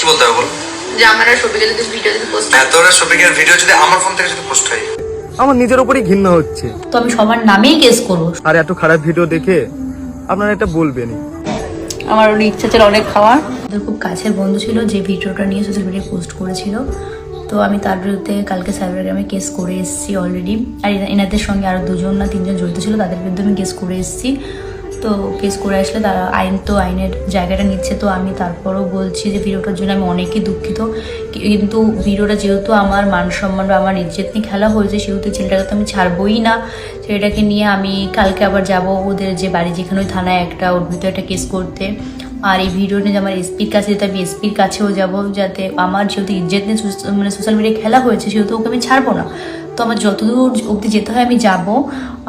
কি বলতে হবে বল? যে আমার আর শফিকের যদি ভিডিও যদি পোস্ট হয়, হ্যাঁ, তোর আর শফিকের ভিডিও যদি আমার ফোন থেকে যদি পোস্ট হয়, আমার নিজের উপরই ঘৃণা হচ্ছে। তো আমি সবার নামেই কেস করবো। আর এত খারাপ ভিডিও দেখে আপনারা এটা বলবেনই। আমার অনেক ইচ্ছা ছিল অনেক খাওয়ার। ওদের খুব কাছের বন্ধু ছিল যে ভিডিওটা নিয়ে সোশ্যাল মিডিয়ায় পোস্ট করেছিল। তো আমি তার বিরুদ্ধে কালকে সাইবারগ্রামে কেস করে এসেছি অলরেডি। আর এনাদের সঙ্গে আরও 2জন না 3জন জড়িত ছিল, তাদের বিরুদ্ধে আমি কেস করে এসেছি। তো কেস করে আসলে তারা আইনের জায়গাটা নিচ্ছে। তো আমি তারপরও বলছি যে ভিডিওটার জন্য আমি অনেকই দুঃখিত, কিন্তু ভিডিওটা যেহেতু আমার মান সম্মান বা আমার ইজ্জত নিয়ে খেলা হয়েছে, সেহেতু ছেলেটাকে তো আমি ছাড়বই না। ছেলেটাকে নিয়ে আমি কালকে আবার যাব ওদের যে বাড়ি, যেখানে ওই থানায় ওর ভিতরে একটা কেস করতে। আর এই ভিডিও নিয়ে আমার এসপির কাছে যেতে, আমি এসপির কাছেও যাব, যাতে আমার যেহেতু ইজ্জত নিয়ে মানে সোশ্যাল মিডিয়ায় খেলা হয়েছে, সেহেতু ওকে আমি ছাড়বো না। তো আমার যতদূর অবধি যেতে হয় আমি যাব।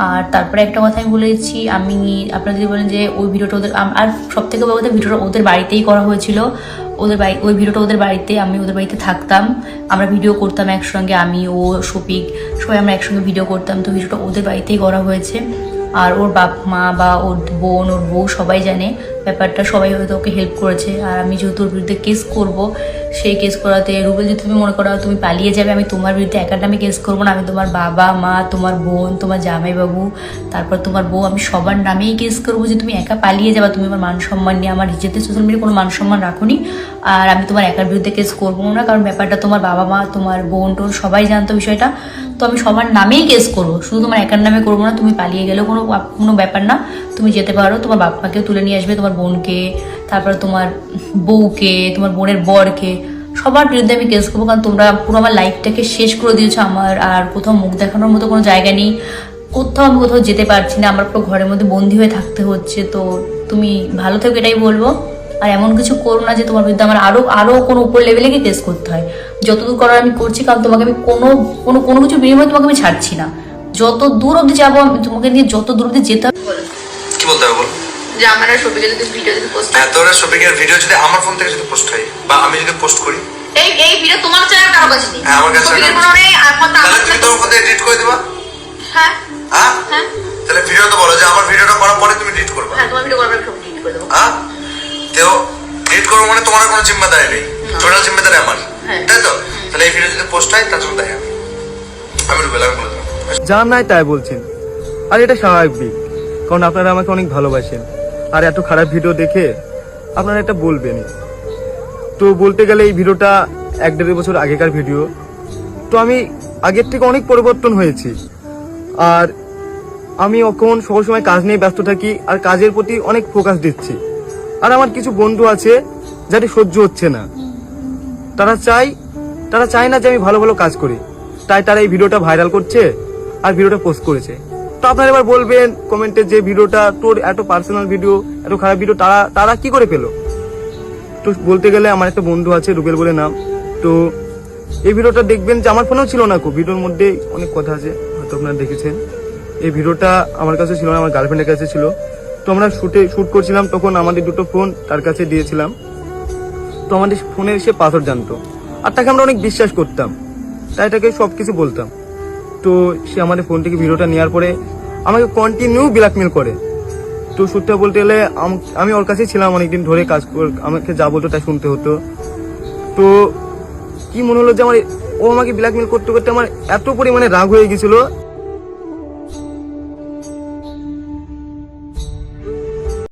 আর তারপরে একটা কথা আমি বলেছি, আমি আপনারা যদি বলেন যে ওই ভিডিওটা ওদের, আর সব থেকে বড় কথা ভিডিওটা ওদের বাড়িতেই করা হয়েছিল। ওই ভিডিওটা ওদের বাড়িতে, আমি ওদের বাড়িতে থাকতাম, আমরা ভিডিও করতাম একসঙ্গে, আমি ও শফিক সবাই আমরা একসঙ্গে ভিডিও করতাম। তো ভিডিওটা ওদের বাড়িতেই করা হয়েছে। আর ওর বাপ মা বা ওর বোন, ওর বউ সবাই জানে ব্যাপারটা, সবাই হয়তো ওকে হেল্প করেছে। আর আমি যেহেতু ওর বিরুদ্ধে কেস করব, সেই কেস করাতে রুবেল, যদি তুমি মনে করো তুমি পালিয়ে যাবে, আমি তোমার বিরুদ্ধে একার নামে কেস করবো না। আমি তোমার বাবা মা, তোমার বোন, তোমার জামাইবাবু, তারপর তোমার বউ, আমি সবার নামেই কেস করবো যে তুমি একা পালিয়ে যাবা। তুমি আমার মান সম্মান নিয়ে, আমার ইজ্জতে সোশ্যাল মিডিয়ায় কোনো মান সম্মান রাখোনি। আর আমি তোমার একার বিরুদ্ধে কেস করবো না, কারণ ব্যাপারটা তোমার বাবা মা, তোমার বোন টোন সবাই জানতো বিষয়টা। তো আমি সবার নামেই কেস করবো, শুধু তোমার একার নামে করবো না। তুমি পালিয়ে গেলেও কোনো ব্যাপার না, তুমি যেতে পারো, তোমার বাপ মাকেও তুলে নিয়ে আসবে, তোমার বোনকে, তারপরে তোমার বউকে, তোমার বোনের বরকে, সবার বিরুদ্ধে আমি কেস করবো। কারণ তোমরা পুরো আমার লাইফটাকে শেষ করে দিয়েছো। আমার আর কোথাও মুখ দেখানোর মতো কোনো জায়গা নেই, আমি কোথাও যেতে পারছি না, আমার পুরো ঘরের মধ্যে বন্দি হয়ে থাকতে হচ্ছে। তো তুমি ভালো থেকো, এটাই বলবো। আর এমন কিছু করো না যে তোমার বিরুদ্ধে আমার আরো কোনো উপর লেভেলে গিয়ে কেস করতে হয়। যতদূর করার আমি করছি, কারণ তোমাকে আমি কোনো কিছু বিনিময়ে তোমাকে আমি ছাড়ছি না। যত দূর অব্দি যাবো আমি তোমাকে নিয়ে, যত দূর অব্দি যেতে হবে। কি বলতে হবে বল? যে আমার আর শফিকের যদি ভিডিও যদি পোস্ট হয়, হ্যাঁ, তোর আর শফিকের ভিডিও যদি আমার ফোন থেকে যদি পোস্ট হয়, বা আমি যদি পোস্ট করি, এই ভিডিও তোমার চ্যানেল কারো কাছে নেই। হ্যাঁ, আমার কাছে শফিকের কোনো নেই, আর কথা তাহলে তুমি তোর ফোন থেকে ডিলিট করে দিবা। হ্যাঁ হ্যাঁ, হ্যাঁ তাহলে ভিডিও তো বলো যে আমার ভিডিওটা করার পরে তুমি ডিলিট করবা। হ্যাঁ, তোমার ভিডিও করবে, সব ডিলিট করে দেবো। হ্যাঁ, তো ডিলিট করবো মানে তোমার কোনো জিম্মেদারি নেই, টোটাল জিম্মেদারি আমার, তাই তো? তাহলে এই ভিডিও যদি পোস্ট হয়, তার জন্য দেখেন আমি রুবেল, আমি বলে দিলাম যা নাই তাই বলছেন। আর এটা স্বাভাবিক, কারণ আপনারা আমাকে অনেক ভালোবাসেন। আর এত খারাপ ভিডিও দেখে আপনারা এটা বলবেনই। তো বলতে গেলে এই ভিডিওটা 1-1.5 বছর আগেকার ভিডিও। তো আমি আগের থেকে অনেক পরিবর্তন হয়েছি। আর আমি এখন সবসময় কাজ নিয়ে ব্যস্ত থাকি, আর কাজের প্রতি অনেক ফোকাস দিচ্ছি। আর আমার কিছু বন্ধু আছে যাদের সহ্য হচ্ছে না, তারা চায় না যে আমি ভালো ভালো কাজ করি, তাই তারা এই ভিডিওটা ভাইরাল করছে আর ভিডিওটা পোস্ট করেছে। তো আপনারা এবার বলবেন কমেন্টে যে ভিডিওটা তোর এত পার্সোনাল ভিডিও, এত খারাপ ভিডিও তারা কি করে পেলো? তো বলতে গেলে আমার একটা বন্ধু আছে, রুবেল বলে নাম। তো এই ভিডিওটা দেখবেন যে আমার ফোনেও ছিল না, ভিডিওর মধ্যে অনেক কথা আছে, হয়তো আপনারা দেখেছেন। এই ভিডিওটা আমার কাছে ছিল না, আমার গার্লফ্রেন্ডের কাছে ছিল। তো আমরা শুট করছিলাম, তখন আমাদের 2টো ফোন তার কাছে দিয়েছিলাম। তো আমাদের ফোনের সে পাসওয়ার্ড জানতো, আর তাকে আমরা অনেক বিশ্বাস করতাম, তাই তাকে সবকিছু বলতাম। তো সে আমাদের ফোন থেকে ভিডিওটা নেওয়ার পরে আমাকে কন্টিনিউ ব্ল্যাকমেল করে। তো সত্যি বলতে গেলে আমি ওর কাছেই ছিলাম অনেকদিন ধরে, আমাকে যা বলতো তাই শুনতে হতো। তো কি মনে হলো যে ও আমাকে ব্ল্যাকমেল করতে করতে আমার এত পরিমাণে রাগ হয়ে গেছিল